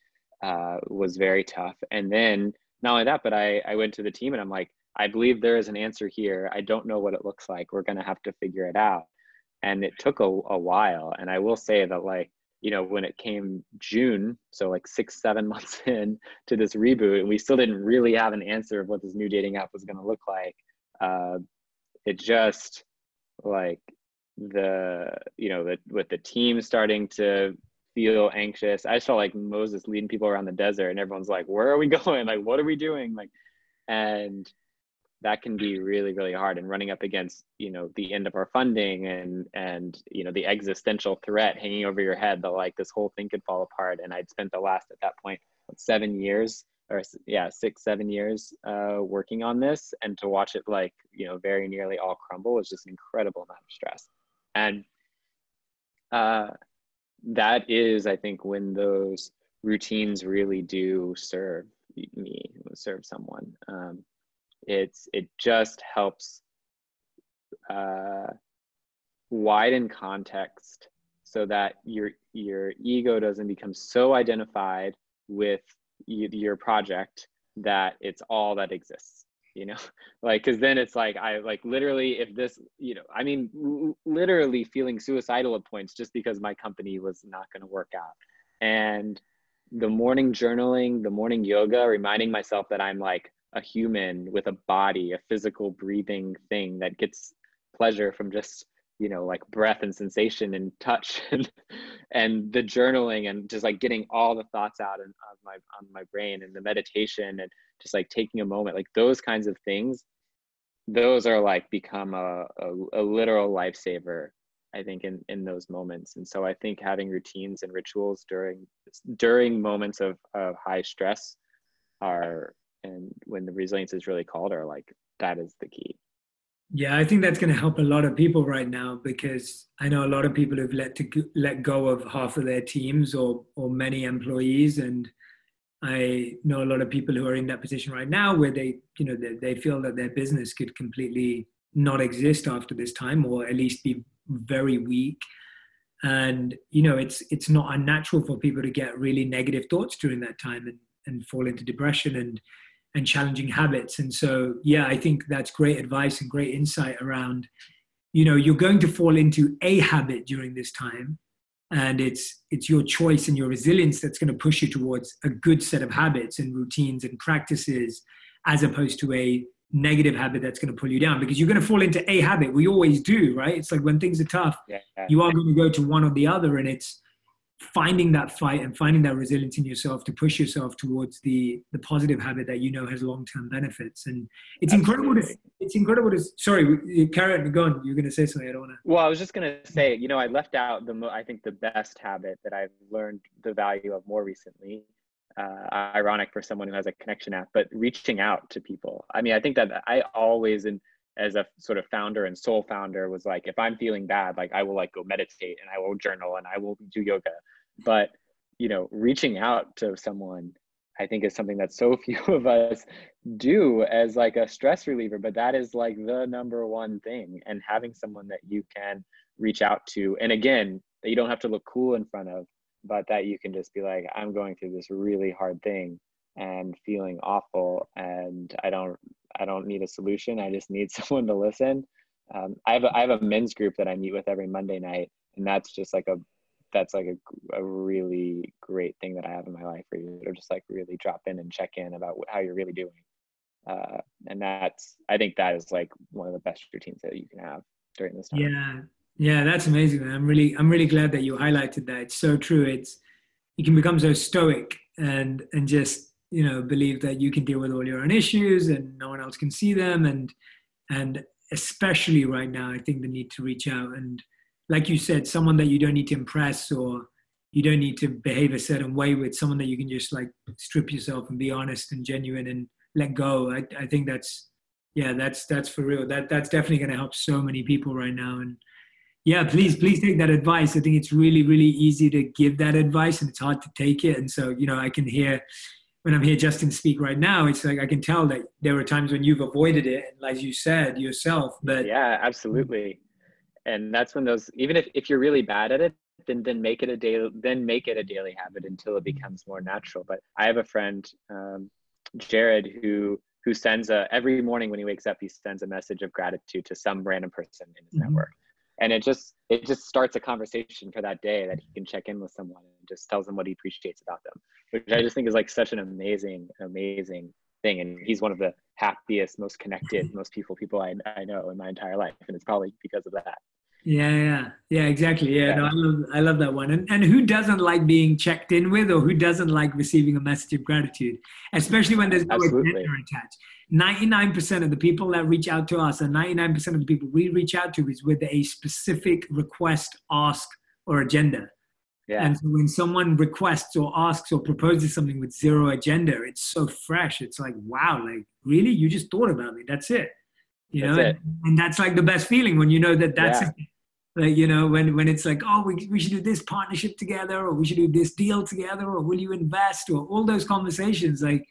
was very tough. And then not only that, but I went to the team and I'm like, I believe there is an answer here. I don't know what it looks like. We're going to have to figure it out. And it took a while. And I will say that when it came June, so like 6-7 months in to this reboot, and we still didn't really have an answer of what this new dating app was going to look like. It just like with the team starting to feel anxious. I just felt like Moses leading people around the desert, and everyone's like, where are we going? Like, what are we doing? And that can be really, really hard, and running up against, the end of our funding and the existential threat hanging over your head that like this whole thing could fall apart. And I'd spent the last, at that point, 7 years, 6-7 years working on this, and to watch it very nearly all crumble was just an incredible amount of stress. And that is, I think, when those routines really do serve someone. It just helps widen context so that your ego doesn't become so identified with your project that it's all that exists, because then it's like, I like literally, if this, literally feeling suicidal at points just because my company was not going to work out. And the morning journaling, the morning yoga, reminding myself that I'm like a human with a body, a physical breathing thing that gets pleasure from just, like breath and sensation and touch, and the journaling, and just like getting all the thoughts out on my brain, and the meditation, and just like taking a moment, like those kinds of things, those are like become a literal lifesaver, I think, in those moments. And so I think having routines and rituals during moments of high stress and when the resilience is really called, are like, that is the key. Yeah, I think that's going to help a lot of people right now, because I know a lot of people who've let go of half of their teams or many employees. And I know a lot of people who are in that position right now where they feel that their business could completely not exist after this time, or at least be very weak. And, it's not unnatural for people to get really negative thoughts during that time and fall into depression and challenging habits. And so, yeah, I think that's great advice and great insight around, you're going to fall into a habit during this time, and it's your choice and your resilience that's going to push you towards a good set of habits and routines and practices, as opposed to a negative habit that's going to pull you down, because you're going to fall into a habit. We always do, right? It's like when things are tough, Yeah. you are going to go to one or the other, and it's finding that fight and finding that resilience in yourself to push yourself towards the positive habit that you know has long-term benefits. And it's Absolutely. incredible to sorry, carry on, go on. You're going to say something. I don't want to. Well, I was just going to say, you know, I left out I think the best habit that I've learned the value of more recently. Ironic for someone who has a connection app, but reaching out to people. I mean, I think that I always, as a sort of founder and sole founder, was like, if I'm feeling bad, like I will like go meditate and I will journal and I will do yoga. But, you know, reaching out to someone, I think, is something that so few of us do as like a stress reliever, but that is like the number one thing. And having someone that you can reach out to, and again, that you don't have to look cool in front of, but that you can just be like, I'm going through this really hard thing and feeling awful, and I don't need a solution. I just need someone to listen. I have a men's group that I meet with every Monday night, and that's just like a really great thing that I have in my life, where you just like really drop in and check in about how you're really doing. And I think that is like one of the best routines that you can have during this time. Yeah, that's amazing, man. I'm really glad that you highlighted that. It's so true. You can become so stoic and just, you know, believe that you can deal with all your own issues and no one else can see them. And especially right now, I think the need to reach out and, like you said, someone that you don't need to impress, or you don't need to behave a certain way with, someone that you can just like strip yourself and be honest and genuine and let go. I think that's for real. That's definitely going to help so many people right now. And yeah, please take that advice. I think it's really, really easy to give that advice and it's hard to take it. And so, you know, I can hear when I'm here Justin speak right now, it's like I can tell that there were times when you've avoided it, and like you said yourself. But yeah, absolutely. And that's when those, even if you're really bad at it, then make it a daily habit until it becomes more natural. But I have a friend, Jared, who sends every morning when he wakes up, he sends a message of gratitude to some random person in his network. And it just starts a conversation for that day, that he can check in with someone and just tells them what he appreciates about them, which I just think is like such an amazing thing. And he's one of the happiest, most connected, most peaceful people I know in my entire life. And it's probably because of that. Yeah, exactly. Yeah, no, I love that one. And who doesn't like being checked in with, or who doesn't like receiving a message of gratitude, especially when there's no agenda attached? 99% of the people that reach out to us, and 99% of the people we reach out to, is with a specific request, ask, or agenda. Yeah. And so when someone requests or asks or proposes something with zero agenda, it's so fresh. It's like, wow, like really, you just thought about me. That's it. You know, and that's like the best feeling when you know that's it. Like, you know, when it's like, oh, we should do this partnership together, or we should do this deal together, or will you invest, or all those conversations, like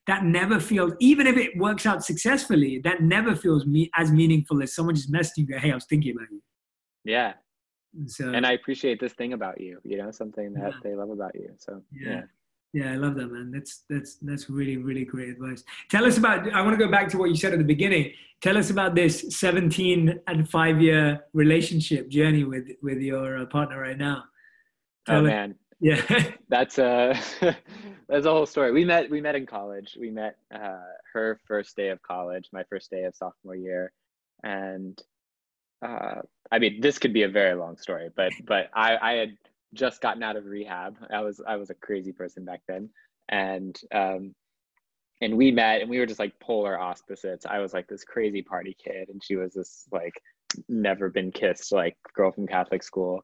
that never feels, even if it works out successfully, that never feels as meaningful as someone just messaging you, hey, I was thinking about you. Yeah. And I appreciate this thing about you, you know, something that they love about you. So yeah, I love that, man. That's really, really great advice. Tell us about, I want to go back to what you said at the beginning. Tell us about this 17 and 5-year relationship journey with your partner right now. Man. Yeah. That's a whole story. We met in college. We met her first day of college, my first day of sophomore year. And I mean, this could be a very long story, but I had just gotten out of rehab. I was a crazy person back then. And we met, and we were just like polar opposites. I was like this crazy party kid, and she was this like never been kissed like girl from Catholic school.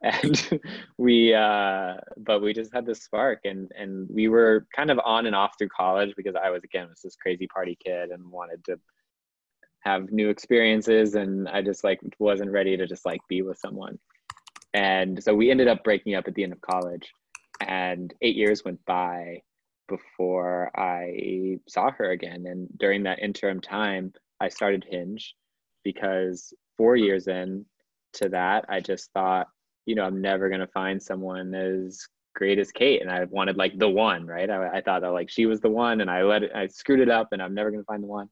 And but we just had this spark, and we were kind of on and off through college, because I was this crazy party kid and wanted to have new experiences, and I just like wasn't ready to just like be with someone. And so we ended up breaking up at the end of college, and 8 years went by before I saw her again. And during that interim time, I started Hinge, because 4 years in to that, I just thought, you know, I'm never going to find someone as great as Kate. And I wanted like the one, right? I thought that like she was the one, and I screwed it up, and I'm never going to find the one.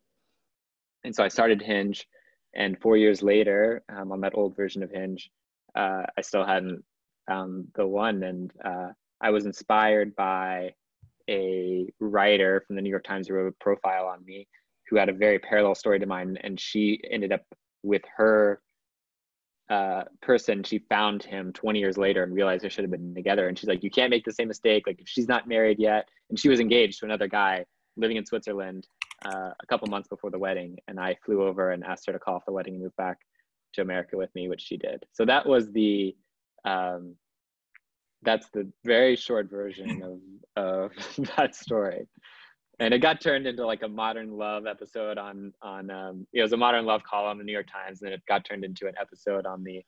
And so I started Hinge, and 4 years later, on that old version of Hinge, I still hadn't found the one. And I was inspired by a writer from the New York Times who wrote a profile on me, who had a very parallel story to mine, and she ended up with her person. She found him 20 years later and realized they should have been together. And she's like, you can't make the same mistake. Like, if she's not married yet, and she was engaged to another guy living in Switzerland a couple months before the wedding. And I flew over and asked her to call off the wedding and move back to America with me, which she did. So that was the, that's the very short version of that story. And it got turned into like a modern love episode on it was a modern love column in the New York Times, and then it got turned into an episode on the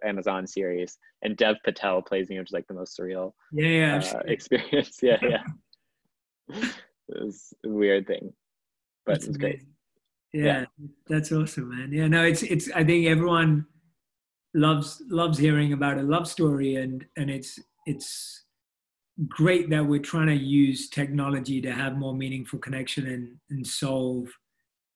Amazon series. And Dev Patel plays me, which is like the most surreal experience. Yeah. It was a weird thing, but That's it was great. Yeah, that's awesome, man. Yeah, no, it's I think everyone loves hearing about a love story, and it's great that we're trying to use technology to have more meaningful connection and solve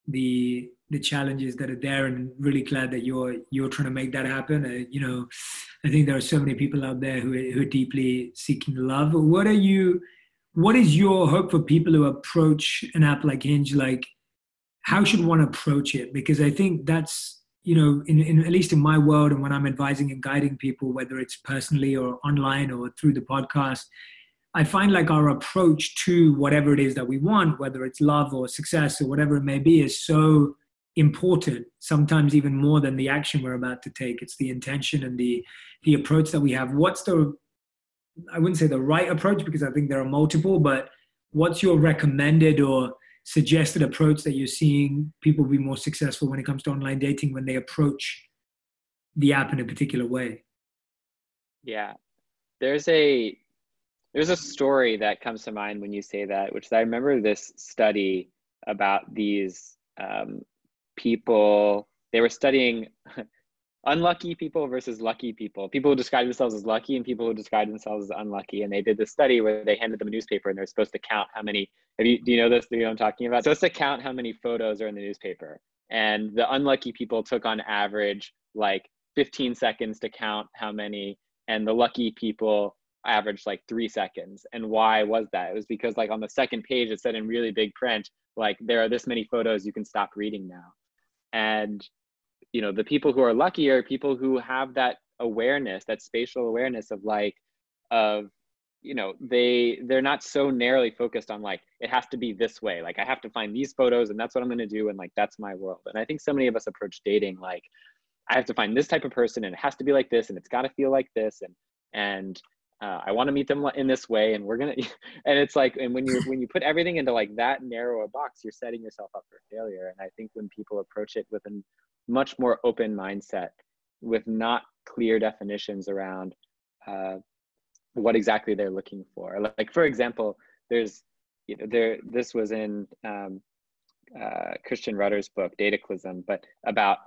the challenges that are there, and really glad that you're trying to make that happen. I think there are so many people out there who are deeply seeking love. What is your hope for people who approach an app like Hinge? Like, how should one approach it? Because I think that's, in at least in my world, and when I'm advising and guiding people, whether it's personally or online or through the podcast, I find like our approach to whatever it is that we want, whether it's love or success or whatever it may be, is so important, sometimes even more than the action we're about to take. It's the intention and the approach that we have. I wouldn't say the right approach, because I think there are multiple, but what's your recommended or suggested approach that you're seeing people be more successful when it comes to online dating, when they approach the app in a particular way? Yeah, there's a story that comes to mind when you say that, which I remember this study about these people. They were studying unlucky people versus lucky people who describe themselves as lucky and people who describe themselves as unlucky. And they did this study where they handed them a newspaper, and they're supposed to count how many, do you know this? Do you know what I'm talking about? So it's to count how many photos are in the newspaper. And the unlucky people took on average like 15 seconds to count how many, and the lucky people averaged like 3 seconds. And why was that? It was because like on the second page, it said in really big print, like, there are this many photos, you can stop reading now. And the people who are lucky are people who have that awareness, that spatial awareness of they're not so narrowly focused on like, it has to be this way. Like, I have to find these photos and that's what I'm going to do. And like, that's my world. And I think so many of us approach dating like, I have to find this type of person, and it has to be like this, and it's got to feel like this. And I want to meet them in this way. And we're going to, and it's like, and when you put everything into like that narrow a box, you're setting yourself up for failure. And I think when people approach it with a much more open mindset, with not clear definitions around what exactly they're looking for. Like, for example, this was in Christian Rudder's book, Dataclism, but about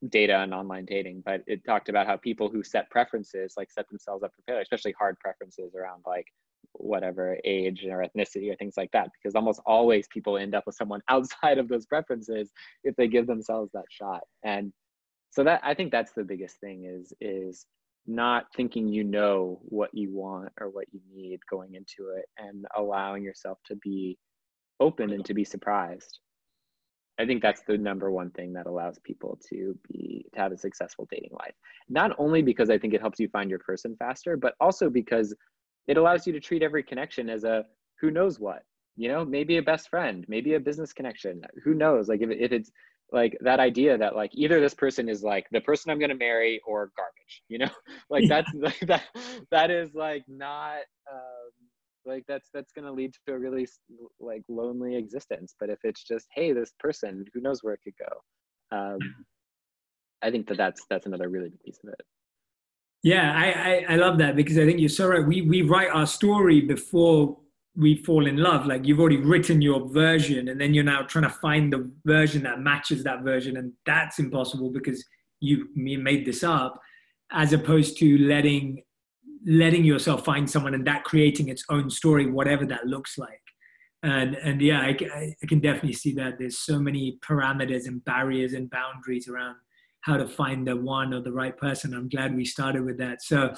data and online dating. But it talked about how people who set preferences, like, set themselves up for failure, especially hard preferences around like whatever age or ethnicity or things like that, because almost always people end up with someone outside of those preferences if they give themselves that shot. And so that, I think that's the biggest thing, is not thinking what you want or what you need going into it, and allowing yourself to be open and to be surprised. I think that's the number one thing that allows people to have a successful dating life. Not only because I think it helps you find your person faster, but also because it allows you to treat every connection as a who knows what, maybe a best friend, maybe a business connection, who knows? Like, if it's like that idea that like either this person is like the person I'm going to marry or garbage, like that's like that is like not like that's going to lead to a really like lonely existence. But if it's just, hey, this person, who knows where it could go. I think that's another really big piece of it. Yeah, I love that, because I think you're so right. We write our story before we fall in love. Like, you've already written your version, and then you're now trying to find the version that matches that version. And that's impossible because you made this up, as opposed to letting yourself find someone and that creating its own story, whatever that looks like. And yeah, I can definitely see that there's so many parameters and barriers and boundaries around how to find the one or the right person. I'm glad we started with that. So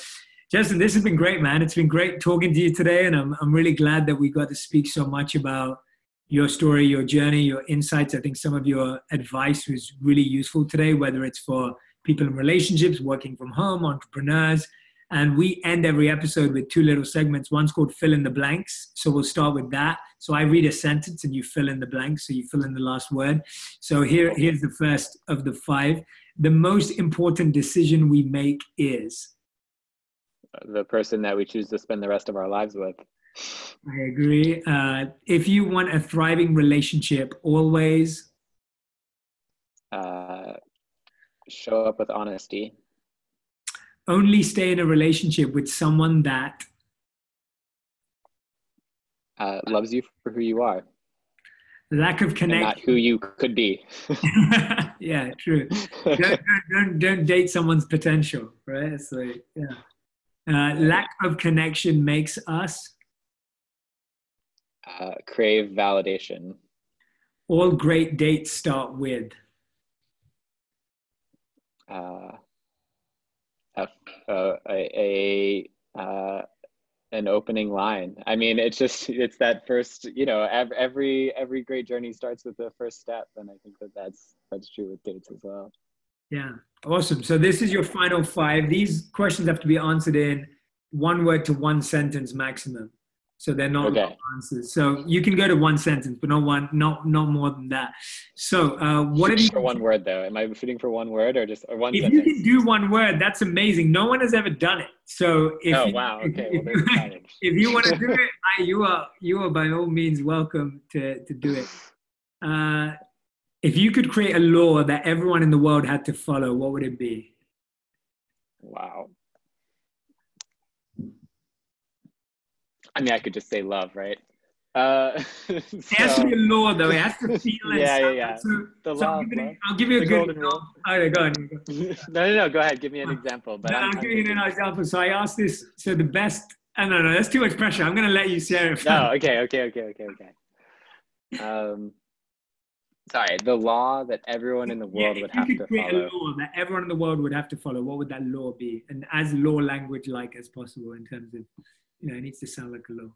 Justin, this has been great, man. It's been great talking to you today, and I'm really glad that we got to speak so much about your story, your journey, your insights. I think some of your advice was really useful today, whether it's for people in relationships, working from home, entrepreneurs. And we end every episode with two little segments. One's called fill in the blanks. So we'll start with that. So I read a sentence and you fill in the blanks. So you fill in the last word. So here's the first of the five. The most important decision we make is? The person that we choose to spend the rest of our lives with. I agree. If you want a thriving relationship, always show up with honesty. Only stay in a relationship with someone that loves you for who you are. Lack of connection. And not who you could be. Yeah, true. Don't date someone's potential, right? So, yeah. Lack of connection makes us crave validation. All great dates start with an opening line. I mean, it's that first, every great journey starts with the first step, and I think that's true with dates as well. Yeah, awesome. So this is your final five. These questions have to be answered in one word to one sentence maximum. So they're not long answers. So you can go to one sentence, but not more than that. So what have you for one word though? Am I shooting for one word or just one if sentence? You can do one word, that's amazing. No one has ever done it. So if if you want to do it, you are by all means welcome to do it. If you could create a law that everyone in the world had to follow, what would it be? Wow. I mean, I could just say love, right? It has to be a law, though. It has to feel like yeah. I'll give you a good example. All right, go ahead. No. Go ahead. Give me an example. But I'm giving you an example. So I asked this. So the best. No. That's too much pressure. I'm going to let you share it. No. Okay. Sorry. The law that everyone in the world would have to follow. If you could create a law that everyone in the world would have to follow, what would that law be? And as law language like as possible in terms of, it needs to sound like a law.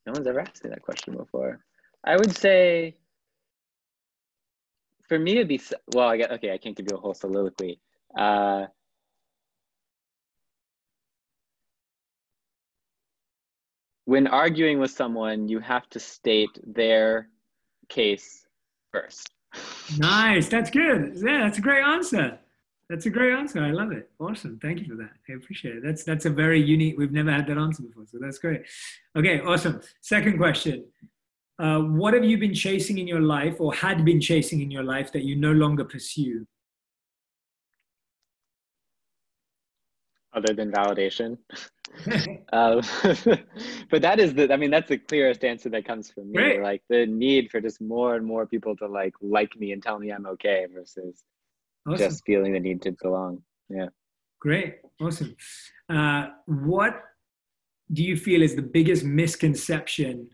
No one's ever asked me that question before. I would say, for me, it'd be, I can't give you a whole soliloquy. When arguing with someone, you have to state their case first. Nice. That's good. Yeah, that's a great answer. I love it. Awesome. Thank you for that. I appreciate it. That's a very unique, we've never had that answer before. So that's great. Okay, awesome. Second question. What have you been chasing in your life or had been chasing in your life that you no longer pursue? Other than validation. But that's the clearest answer that comes from me. Great. Like the need for just more and more people to like me and tell me I'm okay versus just feeling the need to belong. Yeah. Great. Awesome. What do you feel is the biggest misconception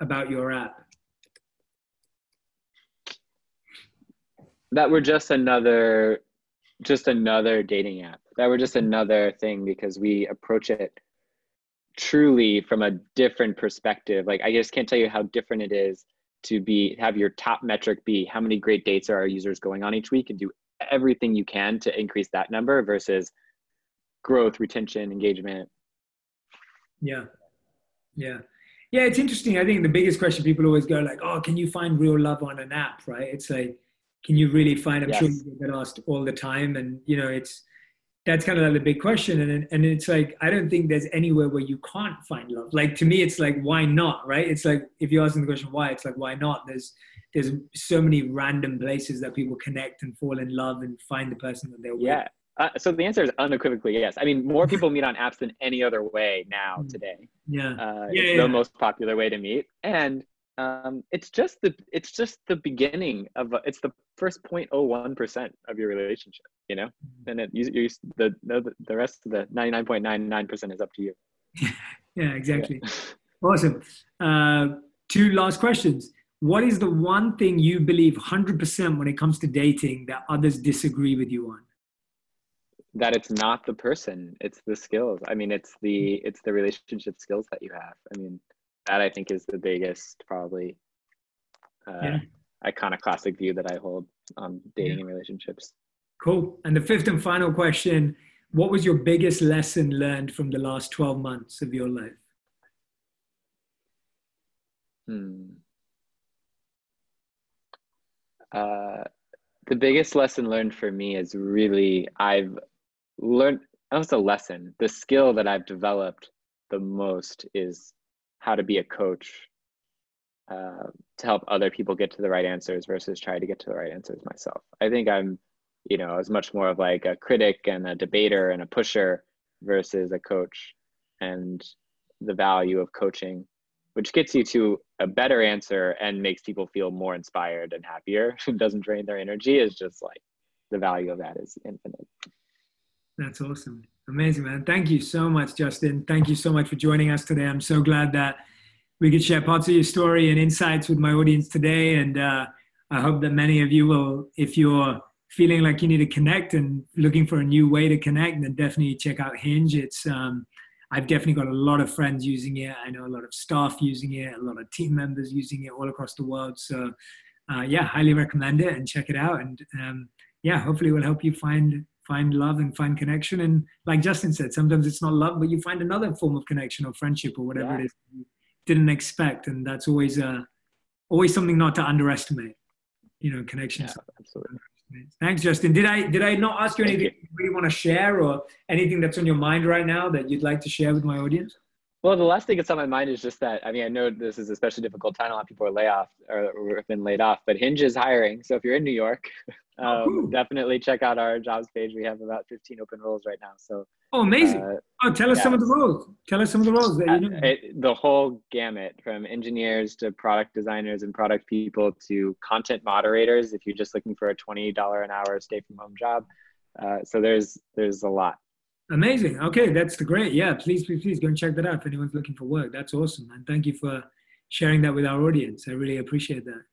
about your app? That we're just another dating app. That we're just another thing because we approach it truly from a different perspective. Like, I just can't tell you how different it is to have your top metric be how many great dates are our users going on each week and do everything you can to increase that number versus growth, retention, engagement. Yeah. It's interesting. I think the biggest question people always go like, oh, can you find real love on an app, right? It's like, can you really find, I'm sure you get asked all the time. And, that's kind of like the big question. And it's like, I don't think there's anywhere where you can't find love. Like, to me, it's like, why not, right? It's like, if you're asking the question why, it's like, why not? There's so many random places that people connect and fall in love and find the person that they're with. Yeah. So the answer is unequivocally yes. I mean, more people meet on apps than any other way now today. It's the most popular way to meet. And it's just the beginning of it's the first 0.01% of your relationship, and the rest of the 99.99% is up to you. Yeah, exactly. Awesome. Two last questions. What is the one thing you believe 100% when it comes to dating that others disagree with you on? That it's not the person, it's the skills. I mean, it's the relationship skills that you have. I mean, that I think is the biggest, probably uh, Yeah. iconoclastic view that I hold on Yeah. dating and relationships. Cool. And the fifth and final question, what was your biggest lesson learned from the last 12 months of your life? Hmm. Uh, the biggest lesson learned for me is really I've learned, that was a lesson. The skill that I've developed the most is how to be a coach, to help other people get to the right answers versus try to get to the right answers myself. I think I was much more of like a critic and a debater and a pusher versus a coach, and the value of coaching, which gets you to a better answer and makes people feel more inspired and happier. It doesn't drain their energy. Is just like the value of that is infinite. That's awesome. Amazing, man. Thank you so much, Justin. Thank you so much for joining us today. I'm so glad that we could share parts of your story and insights with my audience today. And I hope that many of you will, if you're feeling like you need to connect and looking for a new way to connect, then definitely check out Hinge. I've definitely got a lot of friends using it. I know a lot of staff using it, a lot of team members using it all across the world. So yeah, highly recommend it and check it out. And yeah, hopefully it will help you find love and find connection. And like Justin said, sometimes it's not love, but you find another form of connection or friendship or whatever Yeah, it is you didn't expect. And that's always something not to underestimate. yeah, Connections. absolutely. Thanks, Justin. Did I not ask you Thank anything you. you really want to share or anything that's on your mind right now that you'd like to share with my audience? Well, the last thing that's on my mind is just that, I mean, I know this is especially difficult time. A lot of people are or have been laid off, but Hinge is hiring. So if you're in New York, Oh, cool. definitely check out our jobs page. We have about 15 open roles right now. So Oh, amazing. uh, Oh, tell us some of the yes, roles. Tell us some of the roles that you know. the whole gamut, from engineers to product designers and product people to content moderators, if you're just looking for a $20 an hour stay from home job. So there's a lot. Amazing. Okay, that's the great. Yeah, please go and check that out if anyone's looking for work. That's awesome, man. Thank you for sharing that with our audience. I really appreciate that.